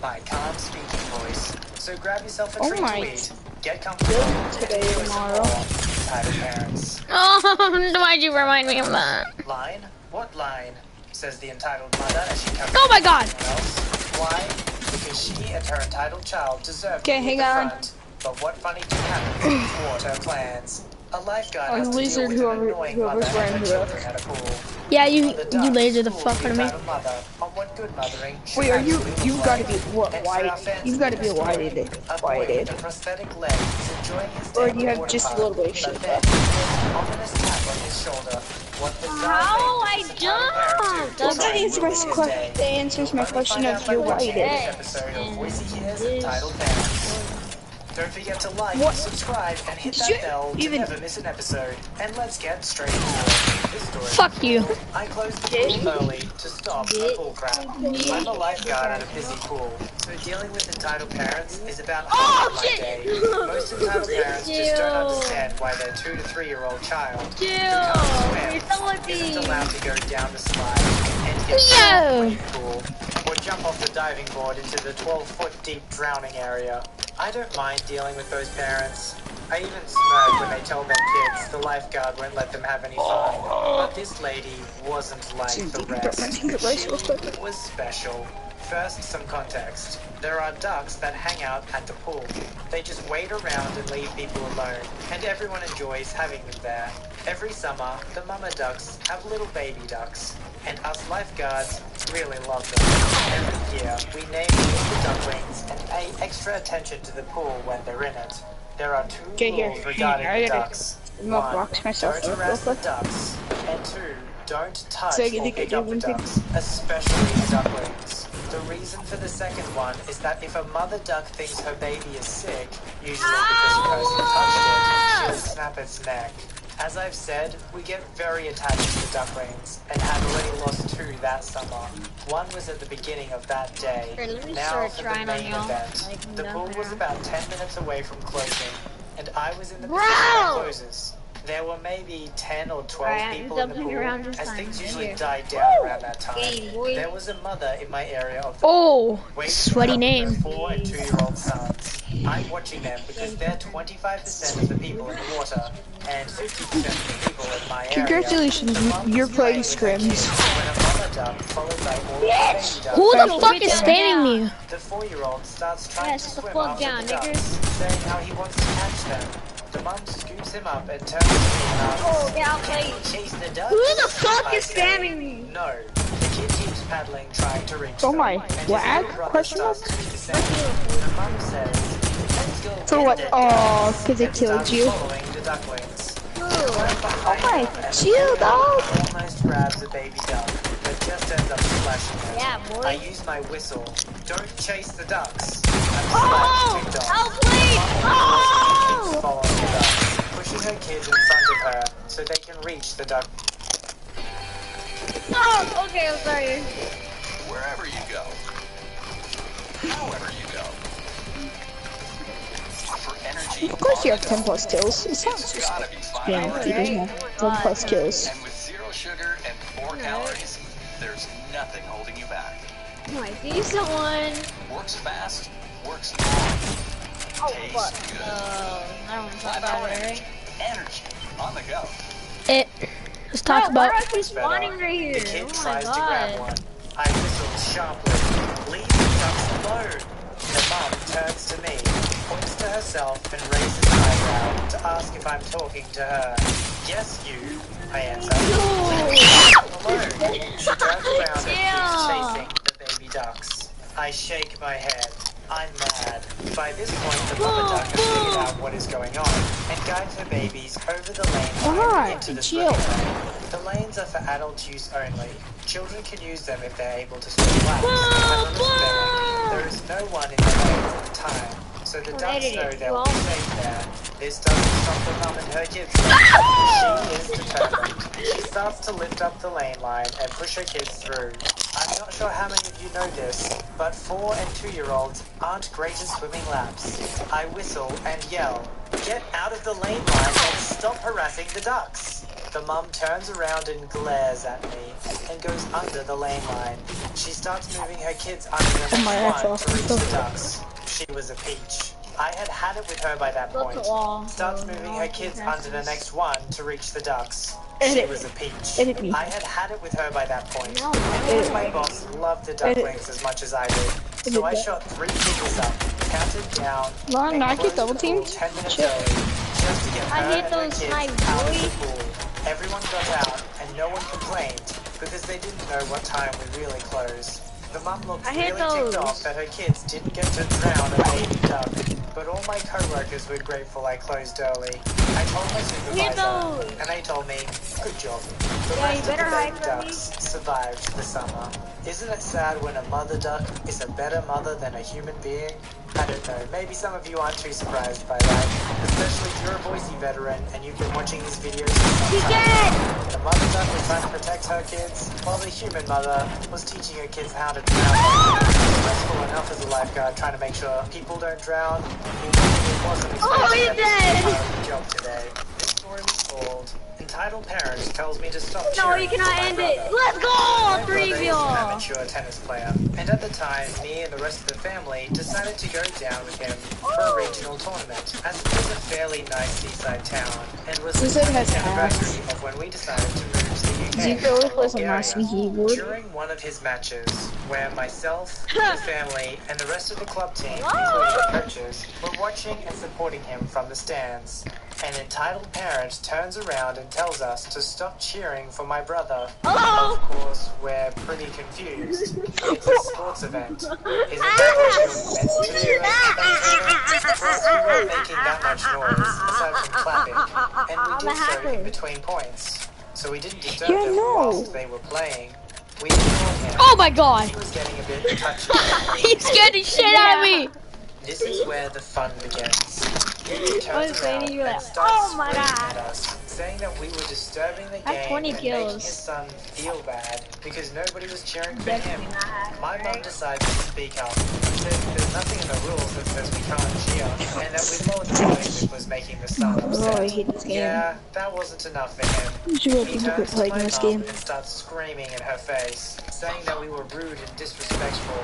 my calm speaking voice. So grab yourself a treat to eat. Get comfortable. Today, tomorrow. Entitled parents. Oh, why'd you remind me of that? Line? What line? Says the entitled mother as she comes. Oh my god! Why? Because she and her entitled child deserve to be at the front. But what funny thing happened to thwart her plans? A lifeguard has to lizard, deal with an annoying mother and her children at a pool. Yeah, you lasered the fuck out of me. Mother, on what good mothering wait, are you gotta be what white? You've gotta be whited. Prosthetic leg is enjoying his or do you have just a little bit of shit left? Ominous tap on his shoulder. What How I jumped? Well, that answers my question of you're whited. Episode of Voicey Hears entitled Parents. Don't forget to like, subscribe, and hit that bell to never miss an episode. And let's get straight into this story. Fuck you. I closed the pool early to stop the pool crap. I'm a lifeguard at a busy pool, so dealing with entitled parents is about half of my day. Most entitled parents just don't understand why their 2 to 3 year old child isn't allowed to go down the slide and get in the pool or jump off the diving board into the 12-foot deep drowning area. I don't mind dealing with those parents. I even smirk when they tell their kids the lifeguard won't let them have any fun. But this lady wasn't like the rest. She was special. First, some context. There are ducks that hang out at the pool. They just wait around and leave people alone, and everyone enjoys having them there. Every summer, the mama ducks have little baby ducks, and us lifeguards really love them. Every year, we name the ducklings and pay extra attention to the pool when they're in it. There are 2 rules regarding the ducks. 1, don't harass the ducks, and 2, don't touch or pick up the ducks, especially the ducklings. The reason for the second one is that if a mother duck thinks her baby is sick, usually because a person touched it, she'll snap its neck. As I've said, we get very attached to the ducklings, and had already lost 2 that summer. One was at the beginning of that day. Now for the main event. The pool was about 10 minutes away from closing, and I was in the position that closes. There were maybe 10 or 12 people in the pool, as things usually died down around that time. There was a mother in my area of the sweaty name. 4 and 2-year-old sons. I'm watching them because they're 25% of the people in the water, and 50% of the people in my area. Congratulations, you're playing scrims. Who the fuck is spamming me? The 4-year-old starts trying to swim after the ducks, saying how he wants to catch them. The mom scoops him up and turns to me and asks, "Can you chase the ducks?" Who the fuck is spamming me? No. The kid keeps paddling, trying to reach them. my And his lag? little brother Question mark? starts to do the same. The mom says, "Let's go For get what? the Oh, ducks," because it and killed starts you. following the ducklings. Oh my, chill, dog. Almost grabs a baby duck, but just ends up splashing it. Yeah, boy. I use my whistle. Don't chase the ducks. Oh! Help, please! Oh! Following the ducks, pushing her kids in front of her so they can reach the duck. Oh, okay, I'm sorry. Wherever you go, however you go, for energy. Of course you have 10 plus kills. It sounds just Gotta be 5 damn, hours. he doesn't have 10 plus kills. And with 0 sugar and 4 calories, there's nothing holding you back. Oh, I see someone. Works fast, works Oh, tastes fuck. good. I don't want to talk 5 about hour it, energy, right? energy on the go. Let's talk about. Why are you spawning right here? The kid tries to grab one. I whistle sharply. Leave the ducks alone. The mom turns to me, points to herself, and raises an eyebrow to ask if I'm talking to her. Yes, you, I answer. Alone. She turns around and keeps chasing the baby ducks. I shake my head. I'm mad. By this point, the mama duck has figured out what is going on and guides her babies over the lane line into the swimming lane. The lanes are for adult use only. Children can use them if they're able to swim laps. There is no one in the lanes at the time, so the ducks know they'll be safe there. This doesn't stop the mum and her kids. She is determined. She starts to lift up the lane line and push her kids through. I'm not sure how many of you know this, but 4 and 2-year-olds aren't great at swimming laps. I whistle and yell, "Get out of the lane line and stop harassing the ducks!" The mum turns around and glares at me and goes under the lane line. She starts moving her kids under the next one to reach the ducks. She was a peach. I had it with her by that point. Starts moving her kids under the next one to reach the ducks. She was a peach. I had it with her by that point. And my boss loved the ducklings as much as I did. So I shot 3 fingers up, counted down, and closed the pool 10 minutes early, just to get her and her kids out of the pool. Everyone got out, and no one complained, because they didn't know what time we really closed. The mum looked really ticked off that her kids didn't get to drown a baby duck, but all my co-workers were grateful I closed early. I told my supervisor, and they told me, good job. The rest of the baby ducks survived the summer. Isn't it sad when a mother duck is a better mother than a human being? I don't know, maybe some of you aren't too surprised by that, especially if you're a Boise veteran and you've been watching these videos for some time. The mother duck was trying to protect her kids, while the human mother was teaching her kids how to drown. Stressful enough as a lifeguard trying to make sure people don't drown. It wasn't expecting that job today. This story was called Entitled Parent Tells Me to Stop Cheering. No, you cannot end it. Let's go, 3 of y'all. An amateur tennis player, and at the time, me and the rest of the family decided to go down with him for a regional tournament, as it was a fairly nice seaside town, and was the 20th anniversary of when we decided to move to the UK. During one of his matches, where myself, the family, and the rest of the club team, including the coaches, were watching and supporting him from the stands, an entitled parent turns around and tells us to stop cheering for my brother. Of course, we're pretty confused. It's a sports event. Isn't that what you're meant to do? Plus, we weren't making that much noise, aside from clapping, and we did so in between points. So we didn't disturb them whilst they were playing. We ignored him. Oh my god! He was getting a bit touchy. He scared the shit out of me! This is where the fun begins. He turns around and starts screaming at us, saying that we were disturbing the game and making his son feel bad because nobody was cheering for him. My mum decides to speak up, says there's nothing in the rules that says we can't cheer, and that we lowered the volume was making the son upset. Yeah, that wasn't enough for him. He turns to my mum and starts screaming in her face, saying that we were rude and disrespectful.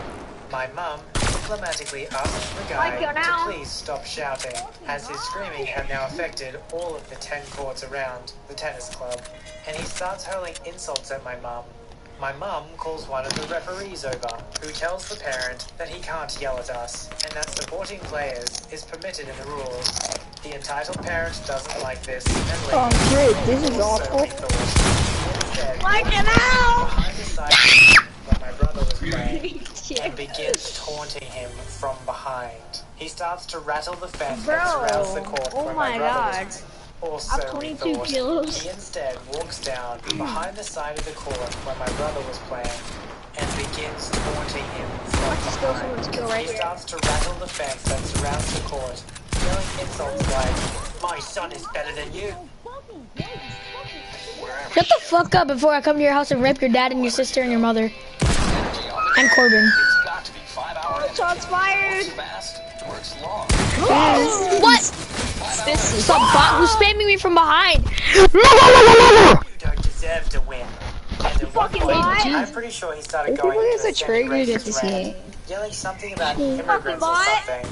My mum diplomatically asked the guy to please stop shouting, as his screaming had now affected all of the 10 courts around the tennis club, and he starts hurling insults at my mum. My mum calls one of the referees over, who tells the parent that he can't yell at us, and that supporting players is permitted in the rules. The entitled parent doesn't like this, and leaves. Oh great, this is awful. Like him out! Behind the side when my brother was playing, and begins taunting him from behind. He starts to rattle the fence that surrounds the court where my brother was. Also, he thought. He instead walks down behind the side of the court where my brother was playing and begins taunting him from behind. He starts to rattle the fence that surrounds the court, yelling insults like, "My son is better than you." Shut the fuck up before I come to your house and rape your dad and your sister and your mother. And Corbin. Shots fired! What? Some bot who's spamming me from behind. You don't deserve to win. And at one point, I'm pretty sure he started going into a semi-racist rant, yelling something about immigrants or something.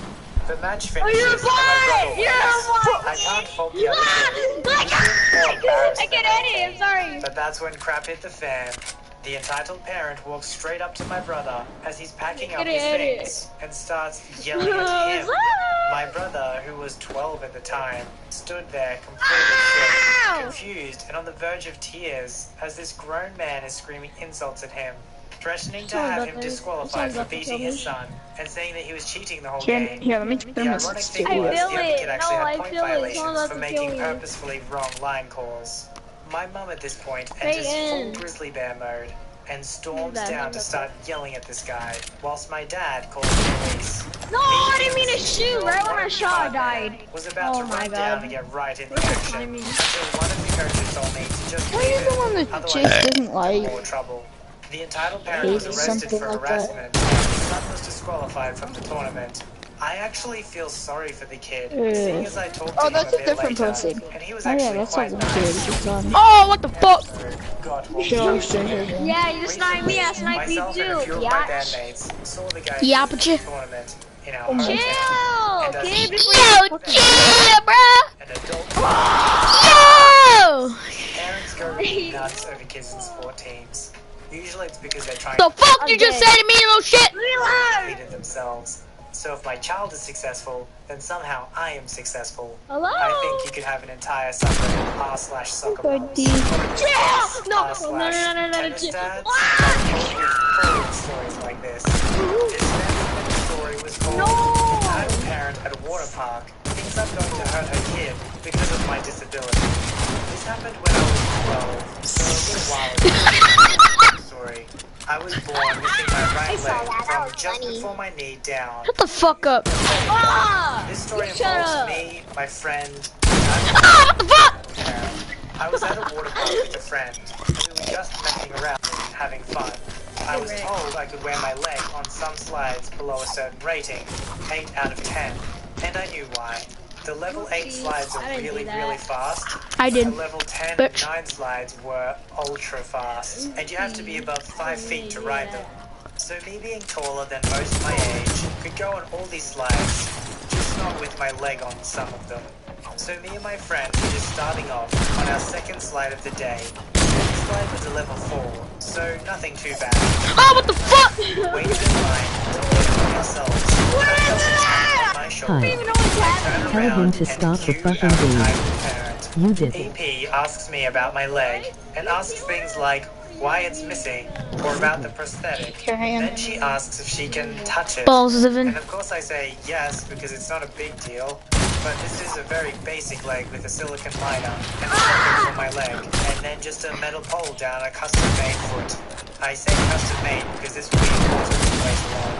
The match finishes and my brother wins. I can't fault the other two. I get it, I'm sorry. But that's when crap hit the fan. The entitled parent walks straight up to my brother as he's packing up his things and starts yelling at him. My brother, who was 12 at the time, stood there completely shook, confused and on the verge of tears as this grown man is screaming insults at him, threatening to have him disqualified for beating his son and saying that he was cheating the whole game. Here, let me The ironic thing was the other kid actually had point violations for making purposefully wrong line calls. My mum at this point enters full grizzly bear mode and storms down to start yelling at this guy, whilst my dad calls the police. No, I didn't mean to shoot. Right when I shot, I died. Was about to run down to get right in the action until one of the coaches told me to just leave the one it, that otherwise Chase doesn't like? more trouble. The entitled parent was arrested for harassment, and his son was disqualified from the tournament. I actually feel sorry for the kid, seeing as I talked to him that's a a bit different later, person. and he was Oh yeah, actually that's quite not nice. good. It's on. Oh, what the fuck? Got what Show we stranger danger. Yeah, you just sniped me, I sniped you myself and a few too. of my Yeah. bandmates saw the guy Yeah, in but the you- tournament in our Chill, hometown. And as kid, before Yo, you chill, bruh. an adult, Yo! parents go nuts over kids in sport teams. Usually it's because they're trying The to fuck you just say to me, little shit? complete it themselves. So if my child is successful, then somehow I am successful. Hello? I think you could have an entire subreddit r/soccer moms. No, Tennis dads. Full of stories like this. This family story was called "I'm a parent at a water park thinks I'm going to hurt her kid because of my disability." This happened when I was 12, so a little while ago. Story. I was born missing my right leg from just before my knee down. Shut the fuck up. This story involves me, my friend, What the fuck? I was at a water park with a friend, and we were just messing around and having fun. I was told I could wear my leg on some slides below a certain rating, 8 out of 10, and I knew why. The level 8 slides are really, really fast. I did. The level 10 Bitch. and 9 slides were ultra fast, and you have to be above 5 feet to ride them. So me being taller than most my age could go on all these slides, just not with my leg on some of them. So me and my friend were just starting off on our second slide of the day. The slide was a level 4, so nothing too bad. Oh, what the fuck? Waited in line till we were ourselves. I felt a tap on my shoulder. Tell him to stop the fucking game. You did it. EP asks me about my leg and asks things like why it's missing or about the prosthetic. Your hand. Then she asks if she can touch it. Balls, Zivan. And of course I say yes because it's not a big deal. But this is a very basic leg with a silicone liner and a socket for my leg, and then just a metal pole down a custom-made foot. I say custom-made because this will be important later on.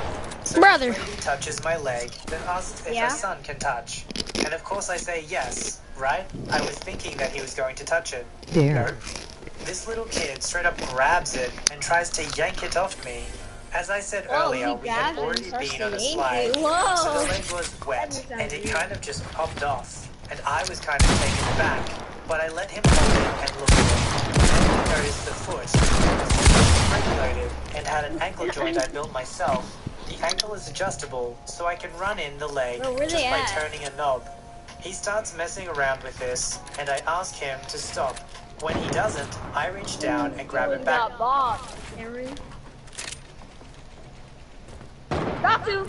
So Brother. the lady touches my leg, then asks if her son can touch. And of course I say yes, right? I was thinking that he was going to touch it. Dare. No. This little kid straight up grabs it and tries to yank it off me. As I said earlier, we had already been on a slide, so the leg was wet, and it kind of just popped off. And I was kind of taken aback, but I let him hold it and look at it. Then I noticed the foot. The foot was spring-loaded and had an ankle joint I built myself. The ankle is adjustable, so I can run in the leg just by turning a knob. He starts messing around with this, and I ask him to stop. When he doesn't, I reach down and grab it back. Got to.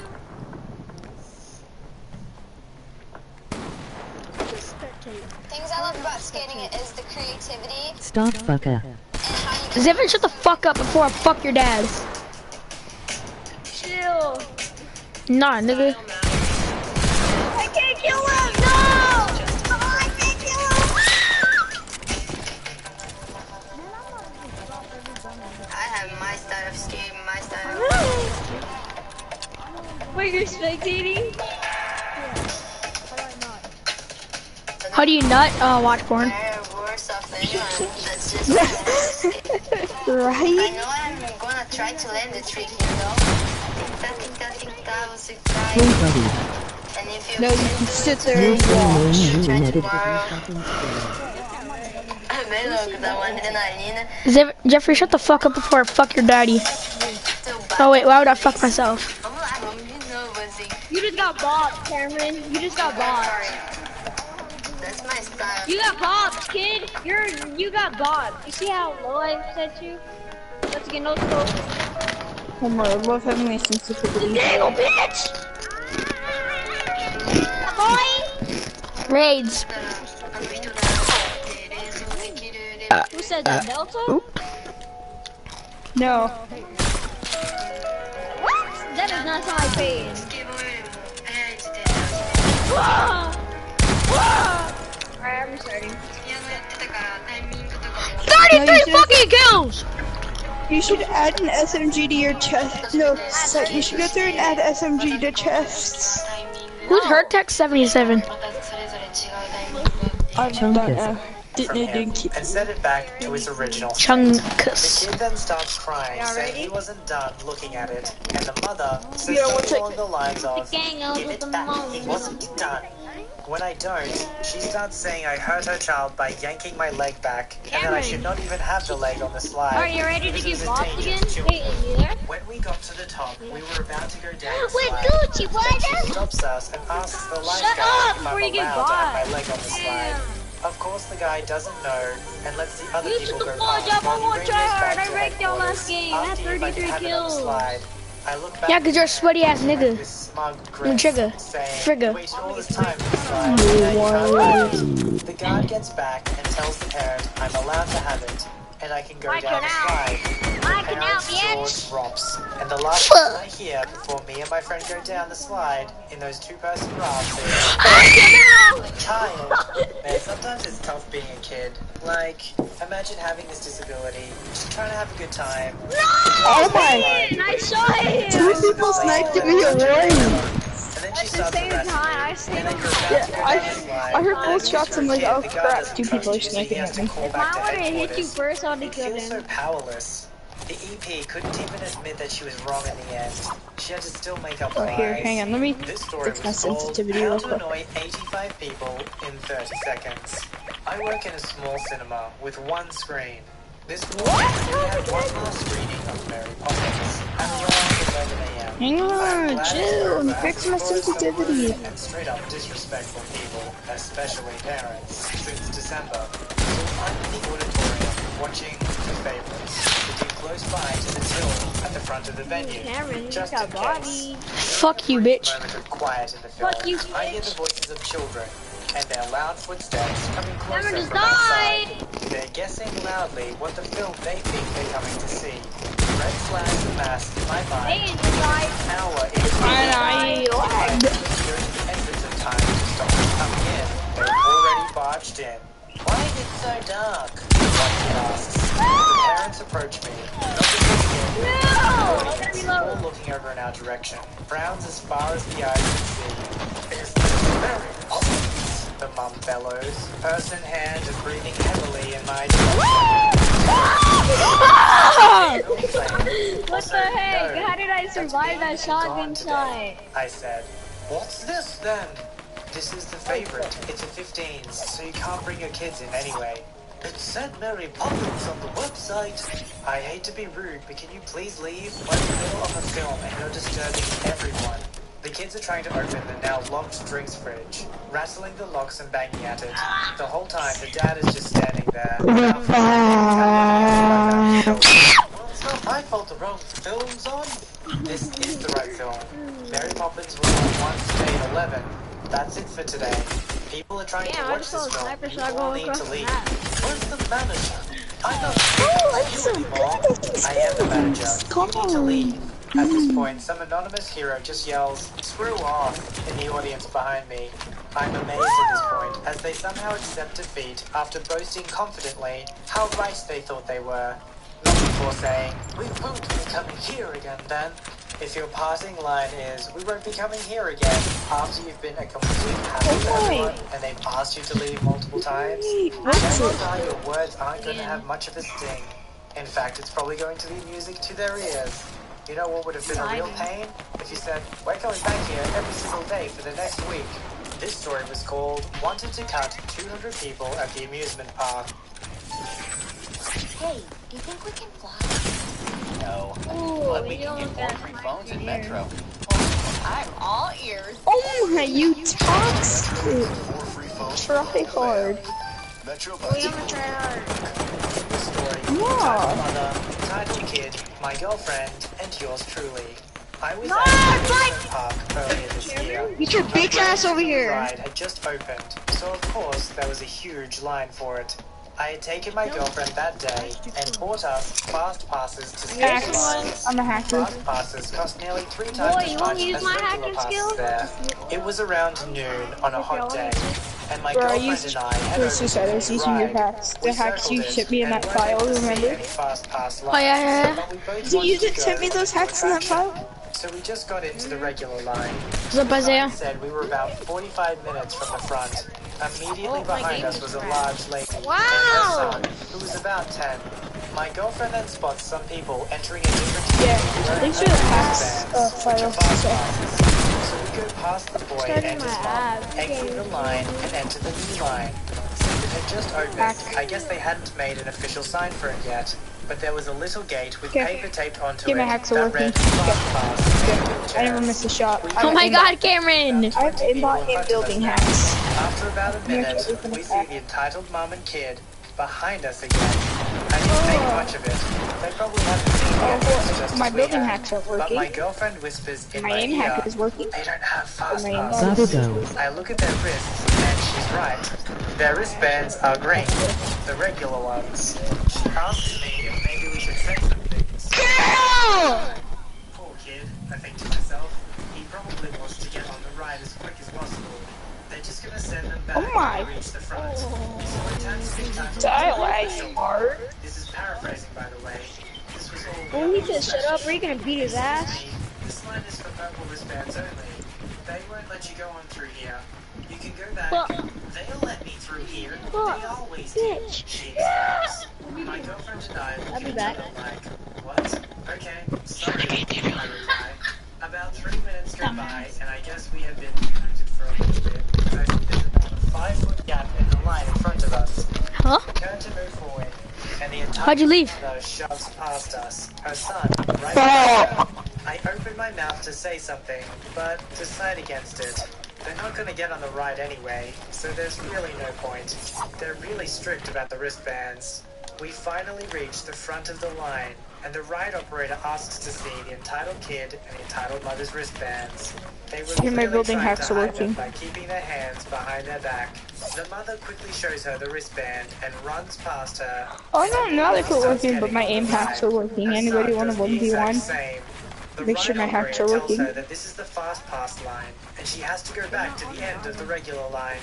Things I love about skating is the creativity Stop, fucker. and how you can Zivan, shut the fuck up before I fuck your dad. Chill. Nah, nigga. I can't kill him. No. Oh, I can't kill him. I have my style of skating, my style of Wait, you're spectating? How do you nut? Watch porn. or something. That's just Right? I know I'm gonna try to learn the trick, you know? Think-ta, was a try. Hey, buddy. And if you No, you can sit there You're and so watch. lame, you try netted tomorrow. fucking É bem louco, dá uma adrenalina. Jeffrey, shut the fuck up before I fuck your daddy. Seu Oh wait, why would I fuck myself? Vamos lá, vamos de novo, assim. You just got bopped, Cameron. You just got bopped. That's my style. You got bopped, kid. You got bopped. You see how low I set you? Let's get no scope. Homer, I love having my sensitivity. Little bitch! Raids. Who said that? Delta? No. What? That is not how I paid. Alright, I'm restarting. 33 fucking kills! You should add an SMG to your chest. No, you should go through and add SMG to chests. Who's Hurt Tech 77? I've done Chunkus. that. from him and set it back to its original state. Chunkus. The kid then starts crying, saying he wasn't done looking at it, and the mother says Yeah, something along the lines of, gang up "Give with it the back, mom. it wasn't done." When I don't, she starts saying I hurt her child by yanking my leg back, and that I should not even have the leg on the slide. Are you ready to because it get was a bopped danger again? to children. Hey, you there? When we got to the top, we were about to go down the Wait, slide. Gucci, why Then she does- stops us and asks the Shut lifeguard up if before I'm you get allowed to have bopped. my leg on the slide. Of course, the guy doesn't know and lets the other You people took go the ball past job, I while he won't radios try hard. back I to ranked y'all last headquarters, game. I had asking if I could 33 have it on the kills. slide. I look back Yeah, 'cause you're a sweaty ass nigga. with smug I'm grin, trigger. saying, Trigger. "You wasted all this time for the slide, and now you can't have it." The guard gets back and tells the parent I'm allowed to have it, and I can go Mike, down the get out. slide. Mike, get out, Parent's bitch. jaw drops, and the last thing I hear before me and my friend go down the slide in those two-person rafts is, "Child." Man, sometimes it's tough being a kid. Like, imagine having this disability, just trying to have a good time. Oh my! I saw him. Two people sniped me away. And then she At the starts same arresting time, I me, seen and then him. you're about to go down the slide. I heard both shots. I'm like, oh The guard crap! doesn't Two people are trust you, so he sniping has at to me. call If back I to would have hit you headquarters. first, I would have It killed feels so him. powerless. The EP couldn't even admit that she was wrong in the end. She had to still make up Oh, here, lies. hang on. Let me This story fix my was called sensitivity How real to quick. Annoy 85 People in 30 Seconds. I work in a small cinema with one screen. This morning, we had one last screening of Mary Poppins at around 11 a.m. Hang I'm on, glad chill. it's over, And as fix it my caused some sensitivity. rude and straight up disrespectful people, especially parents, since December. So I'm in the auditorium watching The Favorites, sitting close by to the till at the front of the venue, Cameron, you just got in case. body. Fuck you, bitch. Moment of quiet in the film. Fuck you, I hear bitch. the voices of children and their loud footsteps coming closer Cameron just from outside. died. They're guessing loudly what the film they think they're coming to see. Red flags amassed in my mind. Megan just died. Hour into And I lagged. during the entrance of time to stop them coming in. They've already barged in. Why is it so dark? One kid asks. The parents approach me. Not just looking in, No! the I gotta audience, reload. all looking over in our direction. Frowns as far as the eyes can see. Is this very obvious? The mum bellows, purse in hand and breathing heavily in my direction. What the heck? How did I survive that shotgun shot? I said, "What's this then?" "This is the favorite. It's a 15s, so you can't bring your kids in anyway." "It said Mary Poppins on the website." "I hate to be rude, but can you please leave? We're in the middle of a film and you're disturbing everyone." The kids are trying to open the now locked drinks fridge, rattling the locks and banging at it. The whole time, the dad is just standing there. Well, it's not my fault the wrong film's on. This is the right film. Mary Poppins was on 1 today at 11. That's it for today. People are trying Damn, to I watch just saw this a film. sniper You shot all going need across to the leave. map. Where's the manager? I'm not Oh, you it's so anymore. good. I am the manager. You need to leave. At this Mm. point, some anonymous hero just yells, "Screw off," in the audience behind me. I'm amazed at this point, as they somehow accept defeat after boasting confidently how right they thought they were. Not before saying, "We won't be coming here again then." If your passing line is, "We won't be coming here again," after you've been a complete hassle to everyone and they've asked you to leave multiple times, chances are your words aren't going to have much of a sting. In fact, it's probably going to be music to their ears. You know what would have been a real pain? If you said, "We're coming back here every single day for the next week." This story was called Wanted to Cut 200 People at the Amusement Park. Hey, do you think we can fly? No. Ooh, But we you can almost get got 4 free sniped phones in here. Metro. I'm all ears. Oh my, you toxic. 4 free phones. Try hard. Metro We gonna try hard. The story, Yeah. titled Mother, titled Kid, My Girlfriend, and yours truly. I was No, at the it's like- amusement park earlier this year. Get your bitch ass over The here. ride had just opened, so of course there was a huge line for it. I had taken my girlfriend that day and bought us fast passes to skip the Hacks. lines. I'm a hacker. Fast passes cost nearly 3 Boy, times you as wanna much use as my regular hacking passes skill? there. It was around noon on a hot day, and my Bro, I girlfriend used and I had over suicide. I was to using your ride. hacks. We The hacks you circled it shipped me in and that weren't file, able to see remember? any fast pass Oh, yeah, yeah, yeah. but we both Did you wanted use to it? Send me go those to the hacks in that attraction. file? So we just got into the regular line. What's up, The sign Isaiah? said we were about 45 minutes from the front. Immediately Oh, my behind game us is was a crashed. large lady Wow! and her son, who was about 10. My girlfriend then spots some people entering a different Yeah, wearing thanks for the wristbands, pass, which are file. fast passes. So we go past the boy Starting and my his mom, abs. exit the line, and enter the new line. Since it had just opened, I guess they hadn't made an official sign for it yet. But there was a little gate with Okay. paper taped onto Okay, it my hacks are that working. read fast pass. I never miss a shot. Oh my God, Cameron! I have aimbot and building hacks. After about a minute, everything we is see back. the entitled mom and kid behind us again. I didn't make much of it. They probably haven't seen the entrance just My as we building had. hacks are But working. my girlfriend whispers in My my aim ear, hack is working. they don't have fast My aim passes. Gotta go. I look at their wrists, and she's right. Their wristbands are green, the regular ones. She asks me if maybe we should say some things. Poor kid, I think to myself. He probably wants to get on the ride as quick as possible. They're just gonna send them back Oh my. when they reach the front. So I turn to speak time to Dialect hard. This is paraphrasing, by the way. This was all. Well, he just shut up or you're gonna beat his ass. This line is for purple wristbands only. They won't let you go on through here. You can go back. Fuck. They'll let me through here. Fuck. They always do. Bitch. She exclaims. My girlfriend and I look I'll be at each back. other like, what? Okay, sorry, I reply. About 3 minutes go by, and I guess we have been united for a little bit. There's about a 5-foot gap in the line in front of us. Huh? We turn to move forward, and the entire How'd you leave? mother shoves past us. Her son, right behind her. I open my mouth to say something, but decide against it. They're not going to get on the ride anyway, so there's really no point. They're really strict about the wristbands. We finally reach the front of the line, and the ride operator asks to see the entitled kid and the entitled mother's wristbands. They were Yeah, my clearly building trying hacks to are hide them working. by keeping their hands behind their back. The mother quickly shows her the wristband and runs past her. Oh no, now they're working, but my aim hacks are working. Anybody want to 1v1? Make sure my hacks are working. Tells her that this is the fast pass line, and she has to go back to the end of the regular line.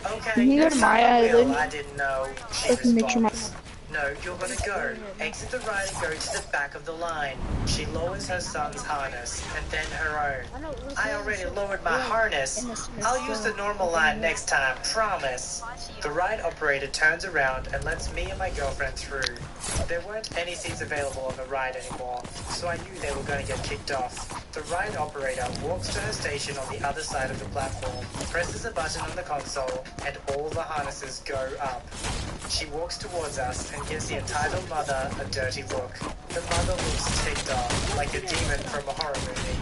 Okay, Can you go to my I will, island? I didn't know. She I can make sure my- responds. No, you're gonna go. Exit the ride and go to the back of the line. She lowers her son's harness, and then her own. I already lowered my harness. I'll use the normal line next time, promise. The ride operator turns around and lets me and my girlfriend through. There weren't any seats available on the ride anymore, so I knew they were going to get kicked off. The ride operator walks to her station on the other side of the platform, presses a button on the console, and all the harnesses go up. She walks towards us and gives the entitled mother a dirty look. The mother looks ticked off, like a demon from a horror movie.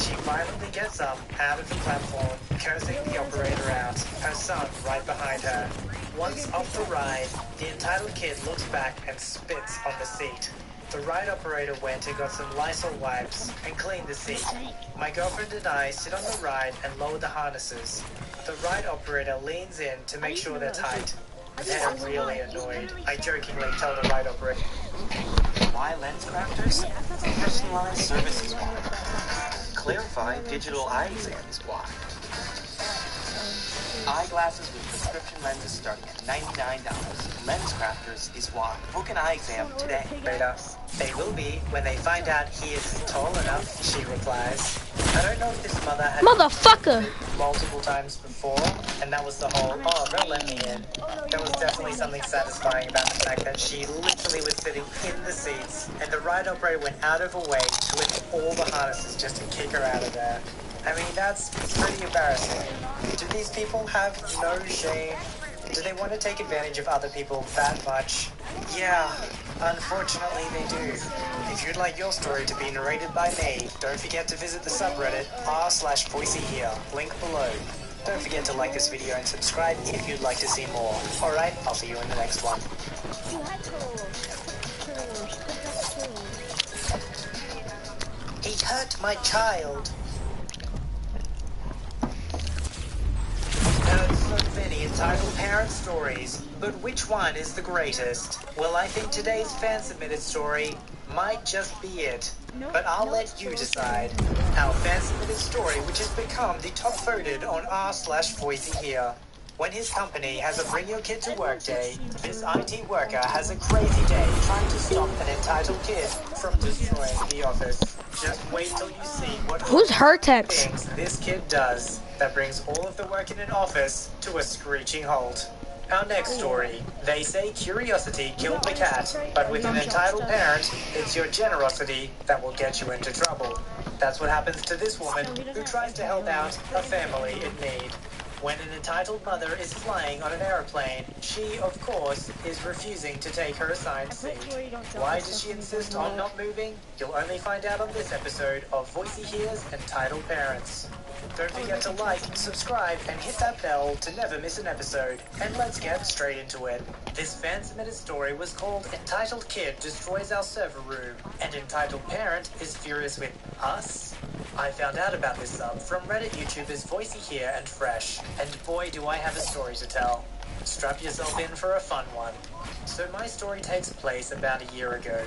She violently gets up, out of the platform, cursing the operator out, her son right behind her. Once off the ride, the entitled kid looks back and spits on the seat. The ride operator went and got some Lysol wipes and cleaned the seat. My girlfriend and I sit on the ride and lower the harnesses. The ride operator leans in to make sure they're tight. They're really annoyed. I jokingly tell the ride operator. Why lens crafters? Personalized service is why. Clarify digital eye exam is why. Eyeglasses with prescription lenses starting at $99. Lens crafters is why. Book an eye exam today. Beta. They will be when they find out he is tall enough, she replies. I don't know if this mother had Motherfucker! multiple times before, and that was the whole, oh, they'll let me in. There was definitely something satisfying about the fact that she literally was sitting in the seats, and the ride operator went out of her way to lift all the harnesses just to kick her out of there. I mean, that's pretty embarrassing. Do these people have no shame? Do they want to take advantage of other people that much? Yeah, unfortunately they do. If you'd like your story to be narrated by me, don't forget to visit the subreddit r/voiceyhere, link below. Don't forget to like this video and subscribe if you'd like to see more. Alright, I'll see you in the next one. He hurt my child. Heard so many entitled parent stories, but which one is the greatest? Well, I think today's fan-submitted story might just be it. But I'll let you decide. Our fan-submitted story, which has become the top voted on r/voiceyhere. When his company has a bring your kid to work day, this IT worker has a crazy day trying to stop an entitled kid from destroying the office. Just wait till you see what Who's Hertex? things this kid does that brings all of the work in an office to a screeching halt. Our next story. They say curiosity killed the cat, but with an entitled parent, it's your generosity that will get you into trouble. That's what happens to this woman who tries to help out a family in need. When an entitled mother is flying on an airplane, she, of course, is refusing to take her assigned seat. Why does she insist on not moving? You'll only find out on this episode of Voicey Here's Entitled Parents. Don't forget to like, subscribe, and hit that bell to never miss an episode. And let's get straight into it. This fan-submitted story was called Entitled Kid Destroys Our Server Room, and Entitled Parent is Furious with Us? I found out about this sub from Reddit YouTubers Voicey Here and Fresh, and boy do I have a story to tell. Strap yourself in for a fun one. So my story takes place about a year ago,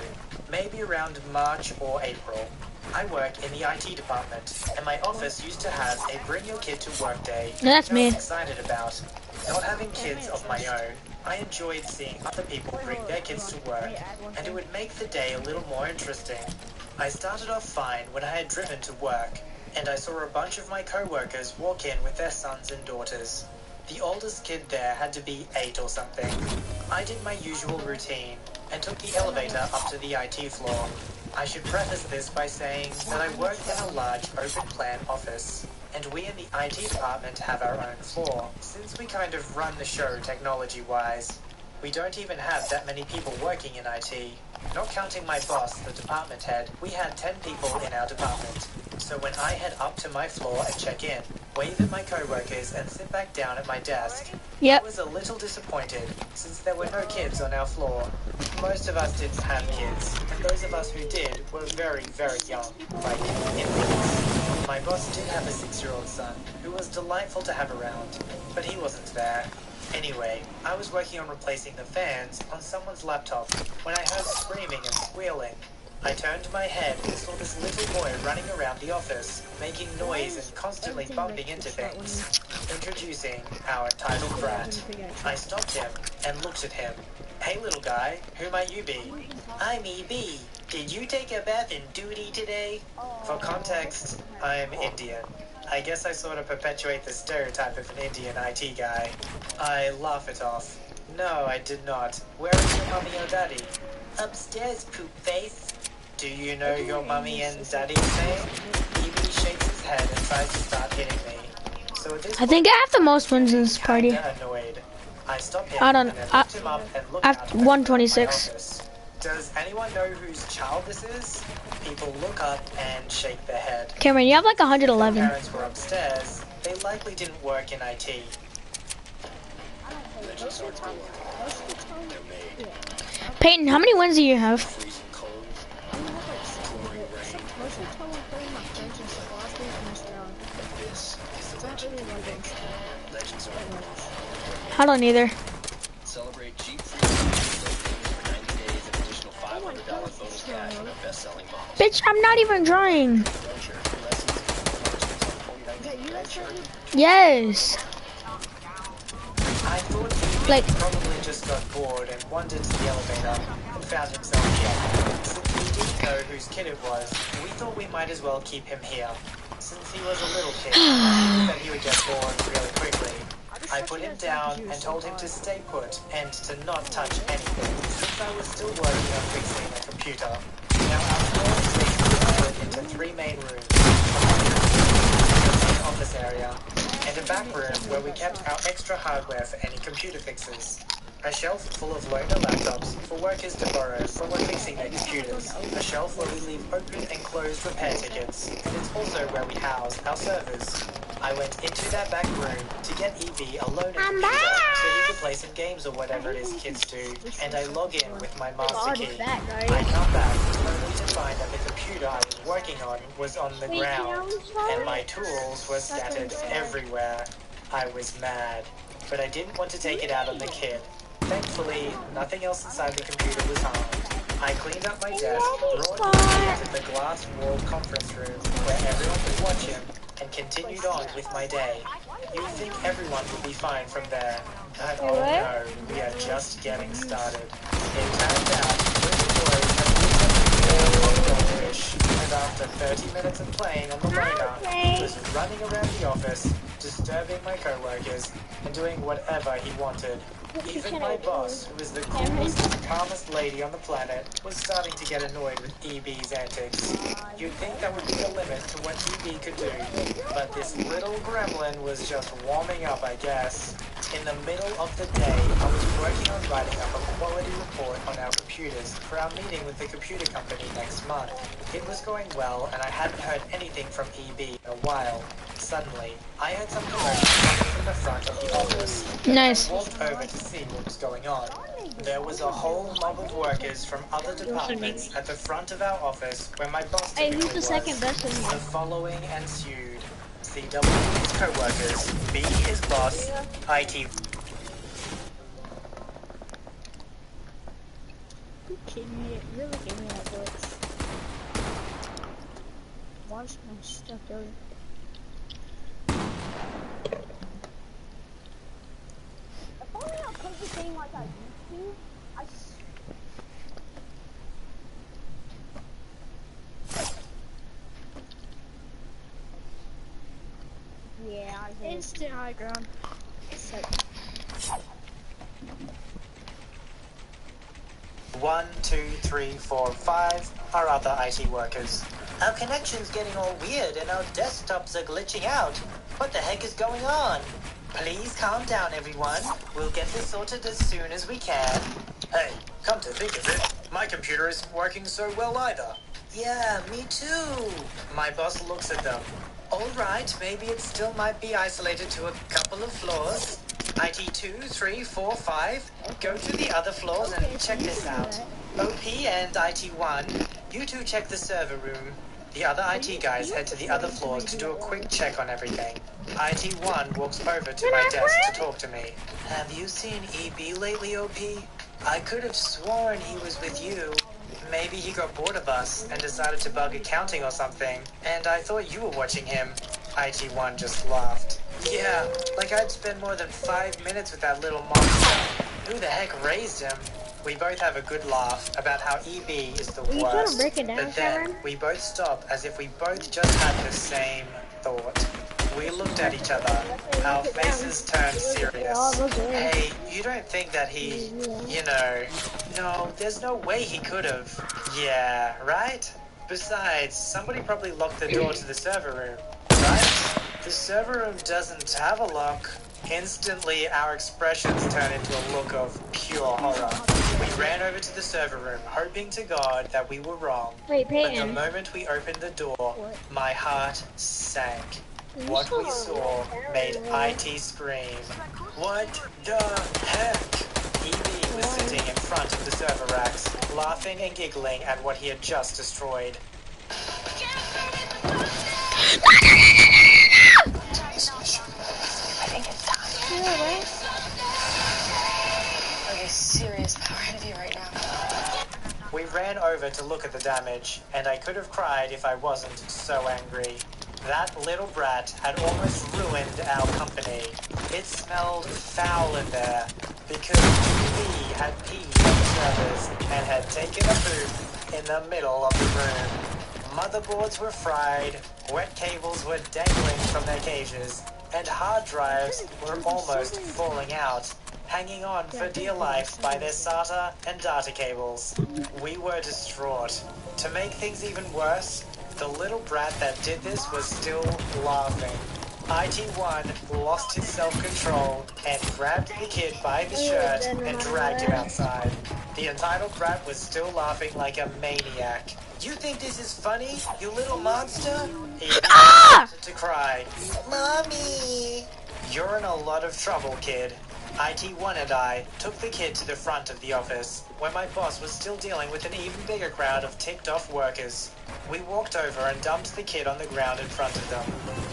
maybe around March or April. I work in the IT department, and my office used to have a Bring Your Kid to Work day. That's me. I was excited about. Not having kids of my own, I enjoyed seeing other people bring their kids to work, and it would make the day a little more interesting. I started off fine when I had driven to work, and I saw a bunch of my co-workers walk in with their sons and daughters. The oldest kid there had to be 8 or something. I did my usual routine, and took the elevator up to the IT floor. I should preface this by saying that I work in a large open-plan office, and we in the IT department have our own floor, since we kind of run the show technology-wise. We don't even have that many people working in IT. Not counting my boss, the department head, we had 10 people in our department. So when I head up to my floor and check in, wave at my co-workers and sit back down at my desk, I was a little disappointed, since there were no kids on our floor. Most of us didn't have kids, and those of us who did were very, very young, like infants. My boss did have a 6-year-old son, who was delightful to have around, but he wasn't there. Anyway, I was working on replacing the fans on someone's laptop when I heard screaming and squealing. I turned my head and saw this little boy running around the office, making noise and constantly bumping into things. Introducing our entitled brat. I stopped him and looked at him. Hey little guy, who might you be? I'm EB. Did you take a bath in duty today? For context, I'm Indian. I guess I sort of perpetuate the stereotype of an Indian IT guy. I laugh it off. No, I did not. Where is your mummy or daddy? Upstairs, poop face. Do you know your mummy and daddy's name? EB shakes his head and tries to start hitting me. So at this I think I have the most wins in this point, party. kinda annoyed. I stopped him I don't. and then looked him up and looked I out have at my 126. office. Does anyone know whose child this is? People look up and shake their head. Cameron, you have like The 111. parents were upstairs. They likely didn't work in IT. Peyton, how many wins do you have? I don't either. Celebrate cheap free for 90 days and additional $500 bonus cash on a best-selling model. Bitch, I'm not even drawing. Yes. I thought he Like- probably just got bored and wandered to the elevator and found himself here. Since we didn't know whose kid it was, we thought we might as well keep him here. Since he was a little kid, we knew that he would get bored really quickly. I put him down and told him to stay put and to not touch anything, since I was still working on fixing a computer. Now our floor is basically divided into 3 main rooms, an office area, and a back room where we kept our extra hardware for any computer fixes. A shelf full of loaner laptops for workers to borrow when we're fixing their computers. A shelf where we leave open and closed repair tickets. And it's also where we house our servers. I went into that back room to get EV a loaner computer so he could play some games or whatever it is kids do. And I log in with my master key. I come back only to find that the computer I was working on was on the ground. And my tools were scattered everywhere. I was mad. But I didn't want to take it out on the kid. Thankfully, nothing else inside the computer was harmed. I cleaned up my desk, brought him into the glass-walled conference room where everyone could watch him, and continued on with my day. You'd think everyone would be fine from there. But oh no, we are just getting started. It turned out little boys had moved up to goldfish, and and after 30 minutes of playing on the loner, he was running around the office, disturbing my coworkers, and doing whatever he wanted. Even my boss, who is the coolest and calmest lady on the planet, was starting to get annoyed with EB's antics. You'd think that would be a limit to what EB could do, but this little gremlin was just warming up, I guess. In the middle of the day, I was working on writing up a quality report on our computers for our meeting with the computer company next month. It was going well, and I hadn't heard anything from EB in a while. Suddenly, I heard some commotion coming from the front of the office. Nice. I walked over to see what was going on. There was a whole mob of workers from other departments at the front of our office where my boss Hey, typically who's the was. second best in here? The following ensued. CW his co-workers, B his boss, IT. You kidding me? It really gave me that voice. Watch my stuff, dude. If only I put the game like I used to, yeah, I did. Instant high ground. So, 1, 2, 3, 4, 5 are other IT workers. Our connection's getting all weird and our desktops are glitching out. What the heck is going on? Please calm down, everyone. We'll get this sorted as soon as we can. Hey, come to think of it, my computer isn't working so well either. Yeah, me too. My boss looks at them. All right, maybe it still might be isolated to a couple of floors. IT 2, 3, 4, 5. Go to the other floors and check this out. OP and IT 1, you two check the server room. The other IT guys head to the other floors to do a quick check on everything. IT 1 walks over to my desk to talk to me. Have you seen EB lately, OP? I could have sworn he was with you. Maybe he got bored of us and decided to bug accounting or something, and I thought you were watching him. IT1 just laughed. Yeah, like I'd spend more than 5 minutes with that little monster. Who the heck raised him? We both have a good laugh about how EB is the you trying to worst. break it down, But then Cameron? we both stop as if we both just had the same thought. We looked at each other. Our faces turned serious. Hey, you don't think that he, you know... No, there's no way he could have. Yeah, right? Besides, somebody probably locked the door to the server room, right? The server room doesn't have a lock. Instantly, our expressions turn into a look of pure horror. We ran over to the server room, hoping to God that we were wrong. Wait, But the Peyton. moment we opened the door, my heart sank. What we saw made IT scream. What the heck? EB was sitting in front of the server racks, laughing and giggling at what he had just destroyed. I think it's time. Like a serious power heavy right now. We ran over to look at the damage, and I could have cried if I wasn't so angry. That little brat had almost ruined our company. It smelled foul in there, because EB had peed on the servers and had taken a poop in the middle of the room. Motherboards were fried, wet cables were dangling from their cages, and hard drives were almost falling out, hanging on for dear life by their SATA and data cables. We were distraught. To make things even worse, the little brat that did this was still laughing. IT1 lost his self-control and grabbed the kid by the shirt and dragged him outside. The entitled brat was still laughing like a maniac. You think this is funny, you little monster? He started to cry. Mommy! You're in a lot of trouble, kid. IT1 and I took the kid to the front of the office, where my boss was still dealing with an even bigger crowd of ticked-off workers. We walked over and dumped the kid on the ground in front of them.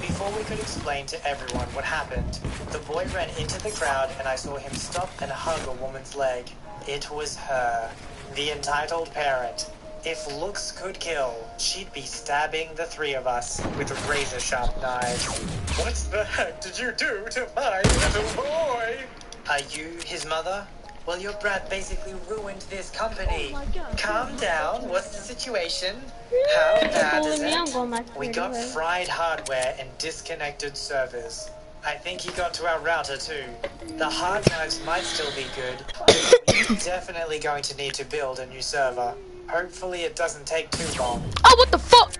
Before we could explain to everyone what happened, the boy ran into the crowd and I saw him stop and hug a woman's leg. It was her, the entitled parent. If looks could kill, she'd be stabbing the three of us with razor-sharp knives. What the heck did you do to my little boy? Are you his mother? Well, your brat basically ruined this company. Calm down. What's the situation? How bad is it? We got fried hardware and disconnected servers. I think he got to our router too. The hard drives might still be good, but we're definitely going to need to build a new server. Hopefully it doesn't take too long. Oh, what the fuck?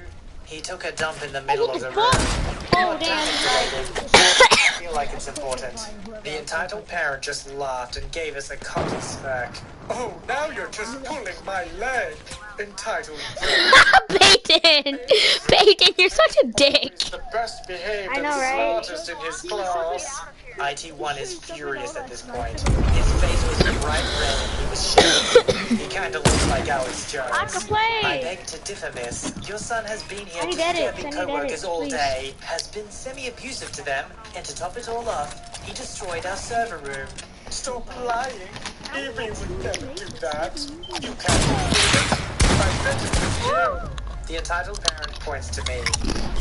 He took a dump in the middle of the room. Oh, damn. I feel like it's important. The entitled parent just laughed and gave us a cocky smirk. Oh, now you're just pulling my leg. Entitled. Peyton! Peyton, you're such a dick. He's the best behaved I know, and right? smartest in his class. IT1 is furious at this point. His face was bright red and he was shaking. He kinda looks like Alex Jones. I can play. I beg to differ, miss. Your son has been here I need edits. disturbing I need co-workers edits, all please. day, has been semi-abusive to them, and to top it all off, he destroyed our server room. Stop lying. Evie would never do that. You can't believe it. I bet it was him. The entitled parent points to me.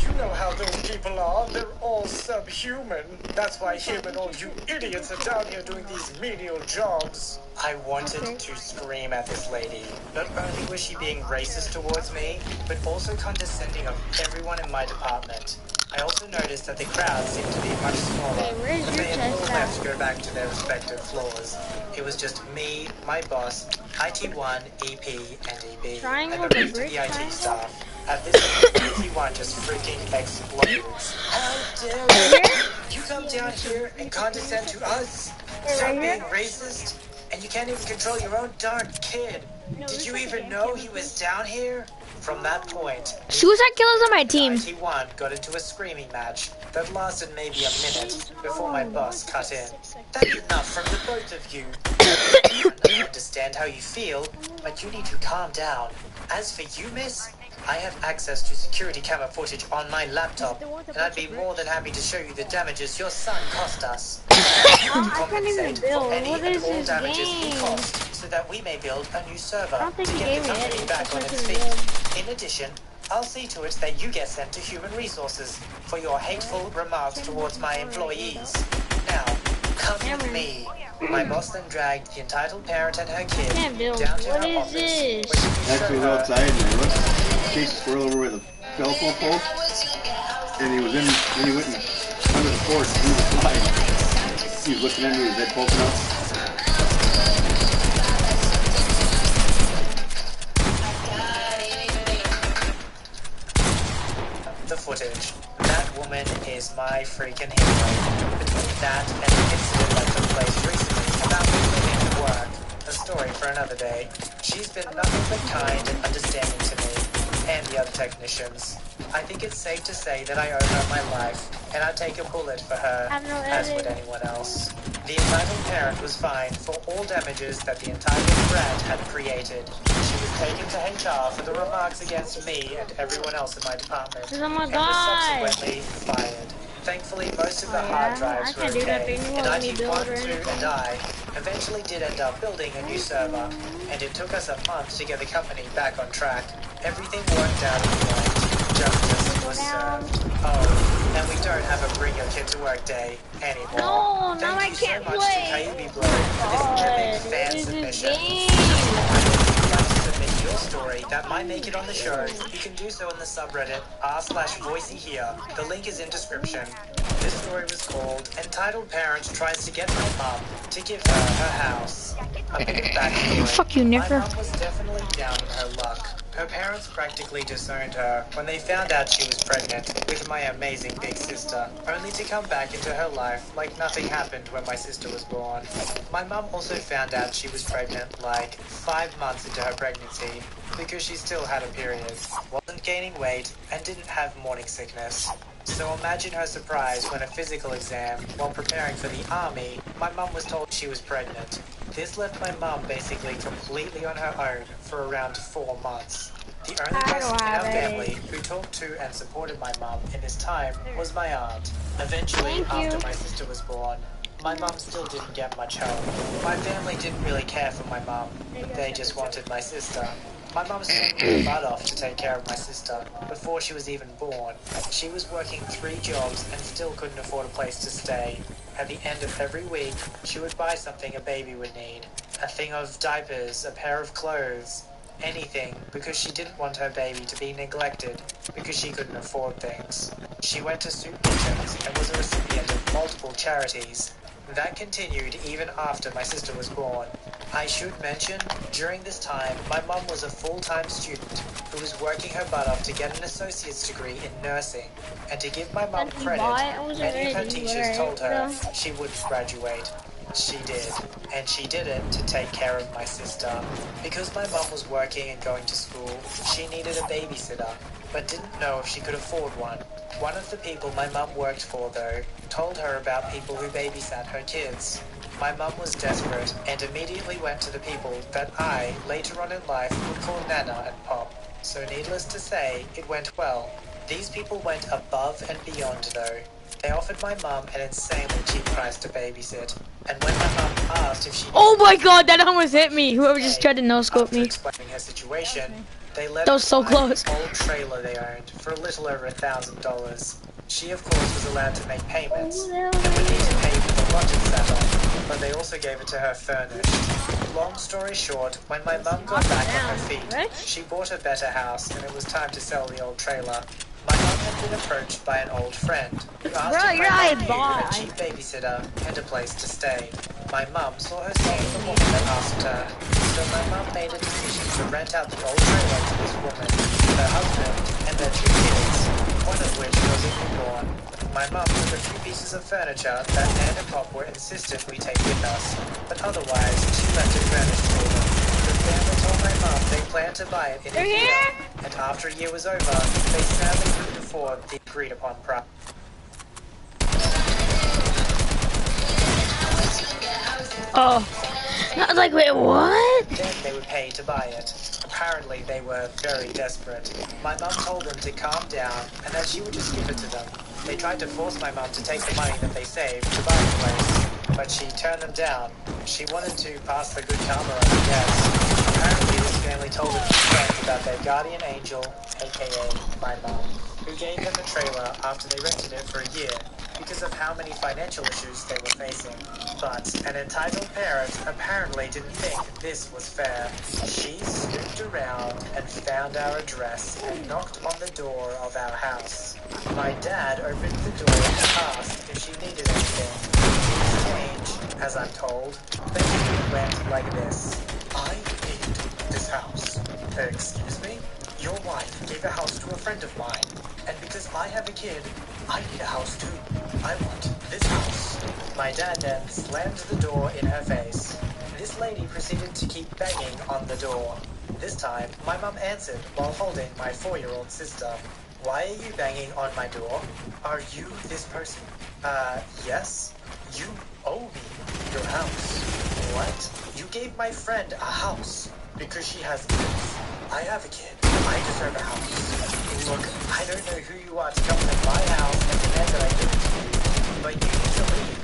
You know how those people are. They're all subhuman. That's why him and all you idiots are down here doing these menial jobs. I wanted to scream at this lady. Not only was she being racist towards me, but also condescending of everyone in my department. I also noticed that the crowd seemed to be much smaller. Hey, where's but your they had all chest left to go back to their respective floors. It was just me, my boss, IT1, EP, and EB, Triangle, and the the rest of brick the IT triangle? staff. At this point, IT1 just freaking explodes. How dare you! You come down here and condescend to us? Stop being racist? And you can't even control your own darn kid. Did you even know he was down here? From that point, Suicide killers on my team. IT1 got into a screaming match that lasted maybe a minute before my boss cut in. That's enough from the both of you. I understand how you feel, but you need to calm down. As for you, miss, I have access to security camera footage on my laptop, and I'd be more than happy to show you the damages your son cost us. I can't even build. Any What and is all this damages he game? cost, so that we may build a new server I don't think to he get gave the me company edits. back on That's its what he feet. In addition, I'll see to it that you get sent to human resources for your hateful remarks towards my employees. Now, come with me. My boss then dragged the entitled parent and her kid can't build. down to What her is office, this? where she could show Actually, was her outside and I looked, chased a squirrel over with a telephone pole, and he was in, then he went and under the porch through the slide. He was looking into his head poking out. the footage. That woman is my freaking hero. Between that and the incident that took place recently about me leaving to work, a story for another day, she's been nothing but kind and understanding to me and the other technicians. I think it's safe to say that I owe her my life, and I'd take a bullet for her, as would anyone else. The entitled parent was fined for all damages that the entitled brat had created. She was taken to HR for the remarks against me and everyone else in my department, Oh my and God. was subsequently fired. Thankfully, most of the Oh, hard yeah? drives I were can't do that okay, thing. You and won't let me build IT1, or 2, anything. and I eventually did end up building a new server, and it took us a month to get the company back on track. Everything worked out in the end. Justice was served. Oh, and we don't have a bring your kid to work day anymore. No, now Thank I you can't so much play. to Kaibi Blow for this epic fan What is submission. this game? If you'd like to submit your story that might make it on the show, you can do so in the subreddit r/voicey here. The link is in description. This story was called Entitled Parent Tries to Get My Mom to Give Her Her House. A bit of backstory. Fuck you, My Nicker. mom was definitely down in her luck. Her parents practically disowned her when they found out she was pregnant with my amazing big sister, only to come back into her life like nothing happened when my sister was born. My mom also found out she was pregnant like 5 months into her pregnancy because she still had a period, wasn't gaining weight, and didn't have morning sickness. So imagine her surprise when a physical exam, while preparing for the army, my mum was told she was pregnant. This left my mum basically completely on her own for around 4 months. The only person in our family who talked to and supported my mum in this time was my aunt. Eventually, after my sister was born, my mum still didn't get much help. My family didn't really care for my mum. They just wanted my sister. My mum spent her butt off to take care of my sister before she was even born. She was working 3 jobs and still couldn't afford a place to stay. At the end of every week, she would buy something a baby would need. A thing of diapers, a pair of clothes, anything, because she didn't want her baby to be neglected because she couldn't afford things. She went to soup kitchens and was a recipient of multiple charities. That continued even after my sister was born. I should mention, during this time, my mum was a full-time student who was working her butt off to get an associate's degree in nursing. And to give my mum credit, many of her teachers told her she wouldn't graduate. She did, and she did it to take care of my sister. Because my mum was working and going to school, she needed a babysitter, but didn't know if she could afford one. One of the people my mum worked for, though, told her about people who babysat her kids. My mum was desperate and immediately went to the people that I, later on in life, would call Nana and Pop. So needless to say, it went well. These people went above and beyond, though. They offered my mum an insanely cheap price to babysit, and when my mum asked if she... Oh my god, that almost hit me. Whoever just tried to no-scope me. Explaining her situation, they let That was so her buy close. an old trailer they owned for a little over $1,000. She, of course, was allowed to make payments, and would need to pay for the lot it sat on, but they also gave it to her furnished. Long story short, when my mum got back on her feet, she bought a better house, and it was time to sell the old trailer. My mum had been approached by an old friend who asked if my mum knew a cheap babysitter and a place to stay. My mum saw herself as the woman that asked her, so my mum made a decision to rent out the old trailer to this woman, her husband, and their 2 kids, one of which was a newborn. My mum took a few pieces of furniture that Nan and Pop were insistent we take with us, but otherwise she left it furnished for them. The family told my mum they planned to buy it in a year, and after a year was over, they sadly couldn't afford the agreed upon price. Oh. I was like, wait, what? Then they would pay to buy it. Apparently, they were very desperate. My mum told them to calm down and that she would just give it to them. They tried to force my mum to take the money that they saved to buy the place, but she turned them down. She wanted to pass the good karma on, I guess. Apparently, this family told her friends about their guardian angel, aka my mum, who gave them the trailer after they rented it for a year because of how many financial issues they were facing. But an entitled parent apparently didn't think this was fair. She snooped around and found our address and knocked on the door of our house. My dad opened the door and asked if she needed anything. In exchange, as I'm told, the deal went like this. I need this house. Excuse me? Your wife gave a house to a friend of mine, and because I have a kid, I need a house too. I want this house. My dad then slammed the door in her face. This lady proceeded to keep banging on the door. This time, my mum answered while holding my 4-year-old sister. Why are you banging on my door? Are you this person? Yes. You owe me your house. What? You gave my friend a house because she has kids. I have a kid. I deserve a house. Look, I don't know who you are to come to my house and demand that I give it to you, but you need to leave.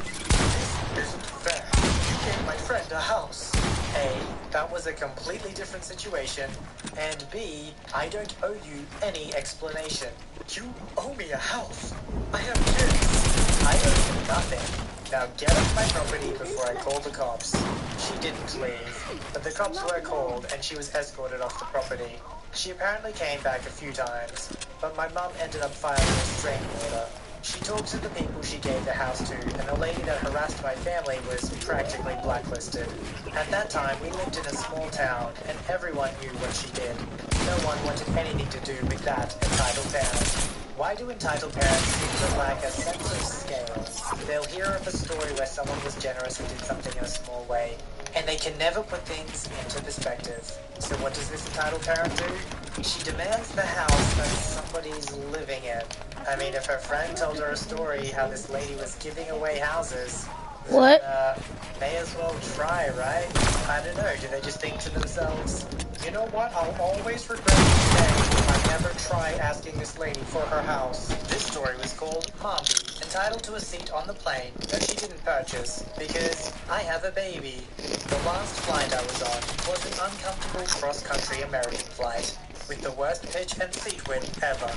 This isn't fair. You gave my friend a house. A, that was a completely different situation, and B, I don't owe you any explanation. You owe me a house. I have kids. I owe you nothing. Now get off my property before I call the cops. She didn't leave, but the cops were called and she was escorted off the property. She apparently came back a few times, but my mum ended up filing a restraining order. She talked to the people she gave the house to, and the lady that harassed my family was practically blacklisted. At that time, we lived in a small town, and everyone knew what she did. No one wanted anything to do with that entitled parent. Why do entitled parents seem to lack a sense of scale? They'll hear of a story where someone was generous and did something in a small way, and they can never put things into perspective. So what does this entitled parent do? She demands the house that somebody's living in. I mean, if her friend told her a story how this lady was giving away houses, What? may as well try, right? I don't know, do they just think to themselves, you know what, I'll always regret today if I never try asking this lady for her house. This story was called Mombi, entitled to a seat on the plane that she didn't purchase, because I have a baby. The last flight I was on was an uncomfortable cross-country American flight, with the worst pitch and seat width ever.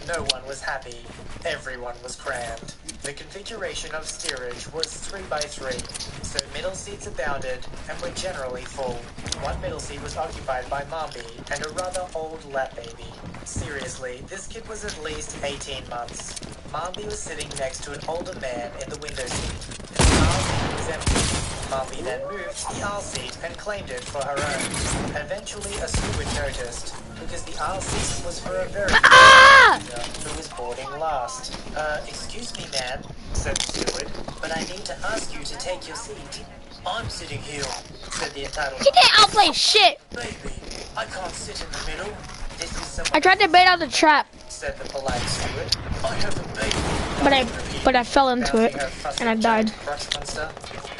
No one was happy. Everyone was crammed. The configuration of steerage was 3x3, so middle seats abounded and were generally full. One middle seat was occupied by Mombi and a rather old lap baby. Seriously, this kid was at least 18 months. Mombi was sitting next to an older man in the window seat. The aisle seat was empty. Mombi then moved to the aisle seat and claimed it for her own. Eventually, a steward noticed, because the aisle seat was for a very who was boarding last. Excuse me, ma'am, said the steward, but I need to ask you to take your seat. I'm sitting here, said the entitled. He didn't outplay shit. Baby, I can't sit in the middle. This is someone. I tried to bait out the trap, said the polite steward. I have a baby. but I fell into it and I died.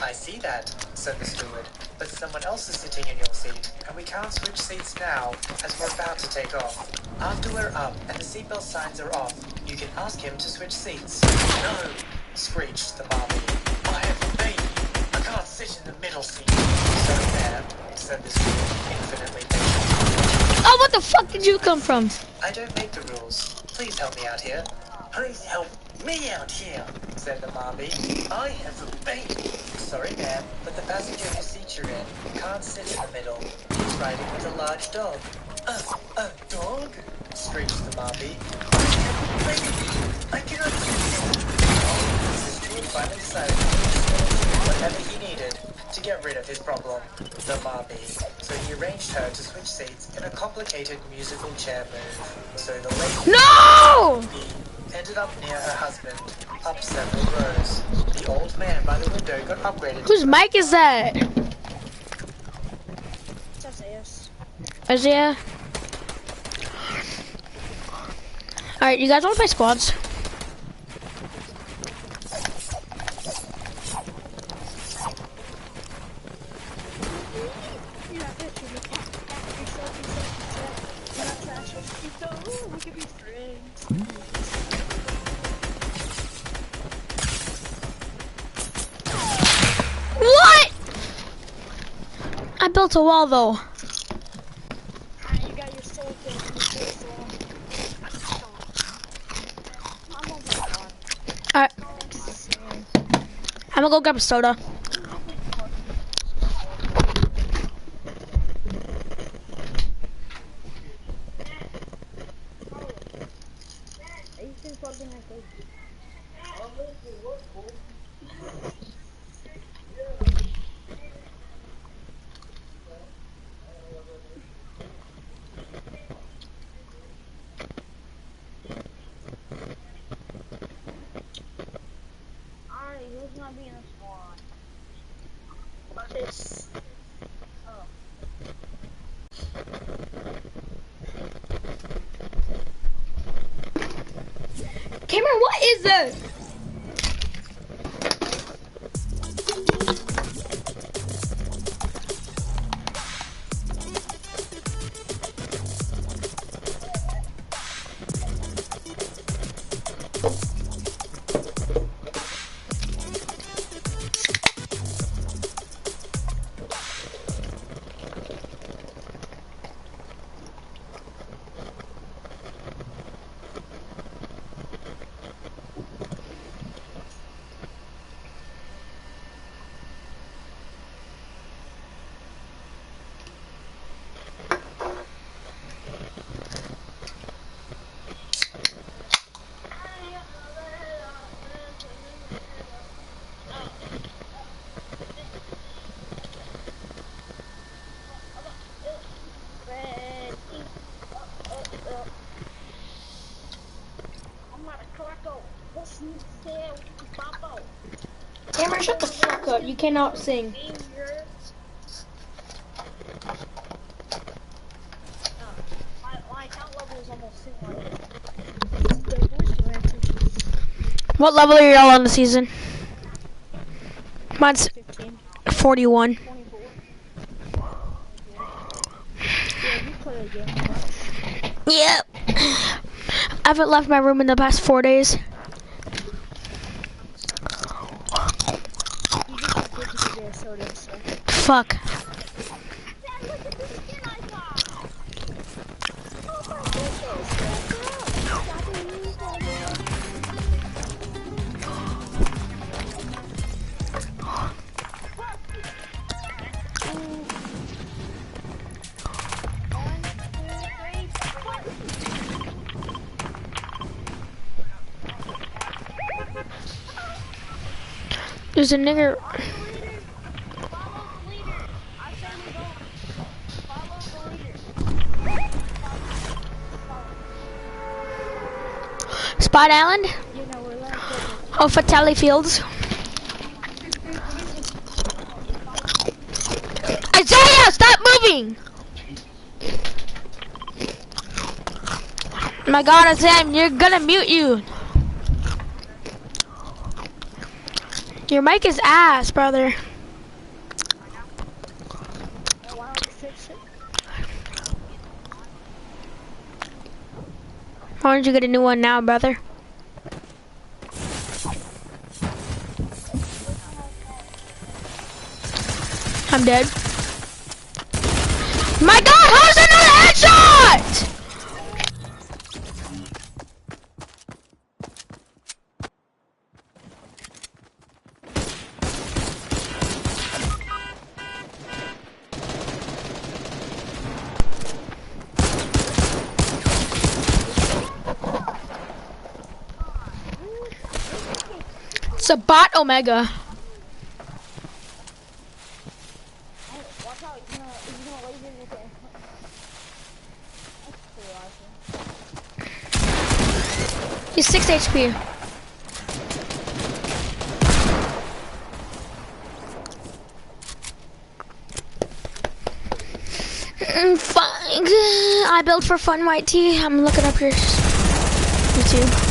I see that, said the steward. But someone else is sitting in your seat, and we can't switch seats now, as we're about to take off. After we're up and the seatbelt signs are off, you can ask him to switch seats. No, screeched the mommy. I have a baby. I can't sit in the middle seat. Sorry, ma'am, said the steward, infinitely patient. Oh, what the fuck did you come from? I don't make the rules. Please help me out here. Please help me out here, said the mommy. I have a baby. Sorry, ma'am, but the passenger whose seat you're in can't sit in the middle. He's riding with a large dog. A dog? Screeched the mommy. I cannot sit. The steward finally decided to do whatever he needed to get rid of his problem, the mommy. So he arranged her to switch seats in a complicated musical chair move. So the lady No! ended up near her husband, up several rows. The old man by the window got upgraded. Whose mic is that? Isaiah? Alright, you guys want to play squads? What? I built a wall though. Alright. I'm gonna go grab a soda. Cameron, what is this? Cameron, shut the fuck up. You cannot sing. What level are y'all on the season? Mine's 41. Yep. I haven't left my room in the past 4 days. Fuck. There's a nigger. Follow the leader. I say we go. Follow the leader. Spot Island? You know, we're like this. Oh, Fatale Fields. Isaiah, stop moving! My God, Isaiah, you're gonna mute you. Your mic is ass, brother. Why don't you fix it? Why don't you get a new one now, brother? I'm dead. My God, how's that not a headshot? It's a bot Omega. Watch out, he's gonna laser you there. That's pretty awesome. He's 6 HP. Fine. I built for fun, white tee. I'm looking up your YouTube.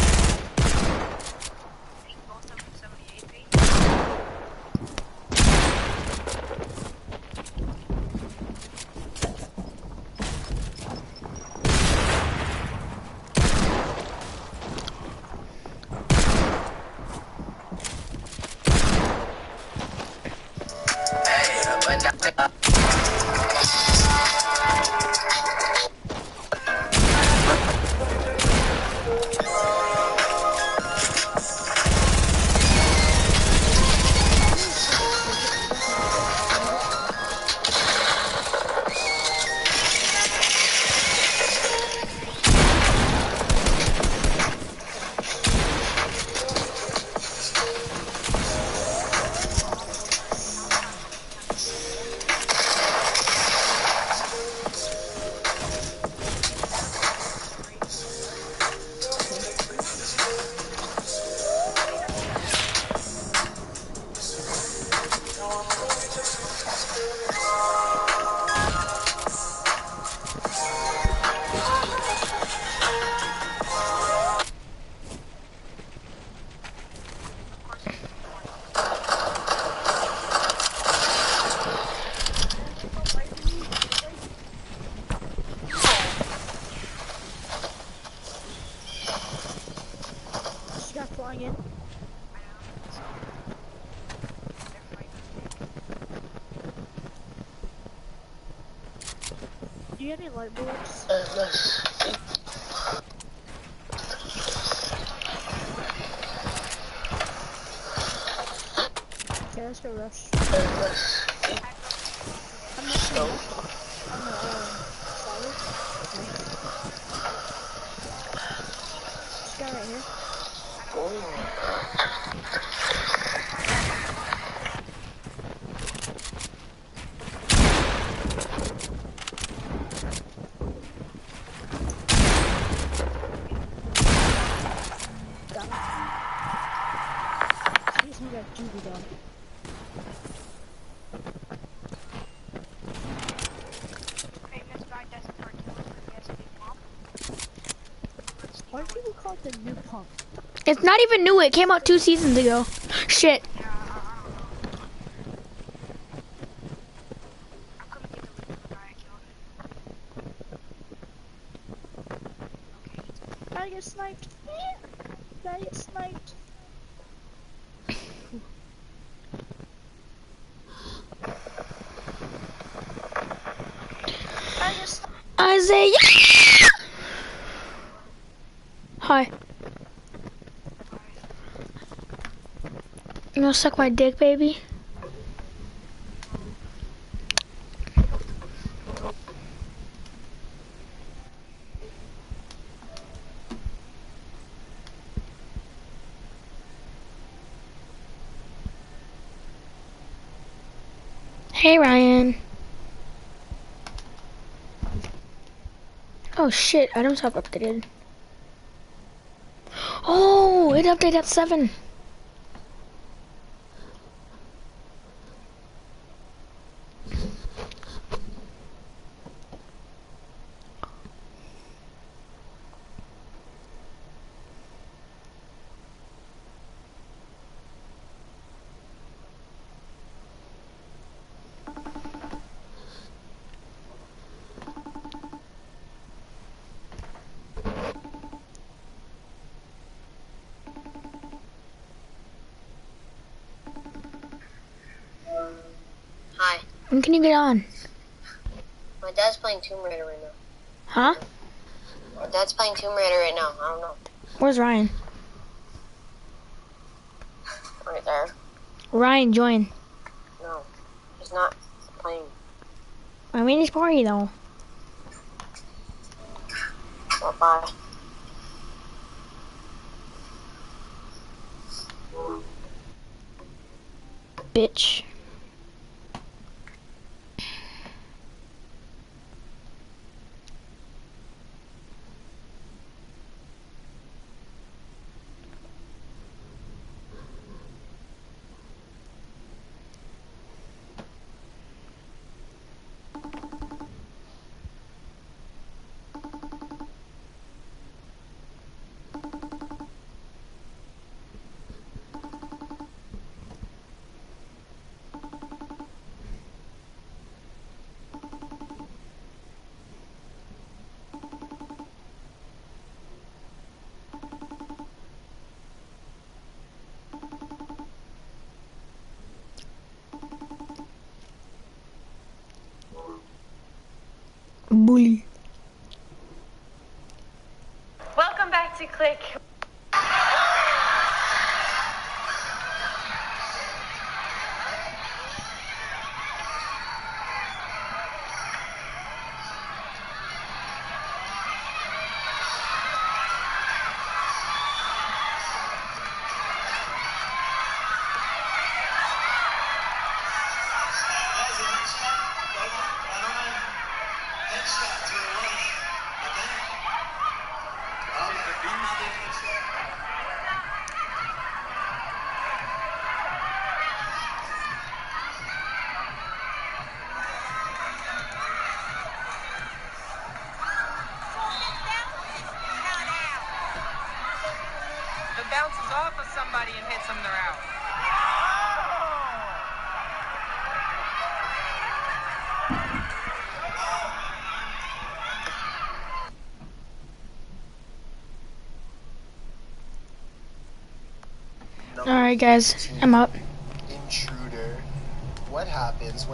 Flying in. Do you have any light bullets? Okay, let's go rush. I'm just gonna this guy right here. Why do people call it the new pump? It's not even new. It came out 2 seasons ago. Shit. I get sniped. I get sniped. Isaiah! Hi. You gonna suck my dick, baby? Hey, Ryan. Oh shit, items have updated. Oh, it updated at 7. Hi. When can you get on? My dad's playing Tomb Raider right now. Huh? My dad's playing Tomb Raider right now. I don't know. Where's Ryan? Right there. Ryan, join. No. He's not playing. I mean, he's party though. Well, bye. Bitch. Bully. Welcome back to Click. The bounces off of somebody and hits them, they're out. Alright guys, I'm out. Intruder. What happens when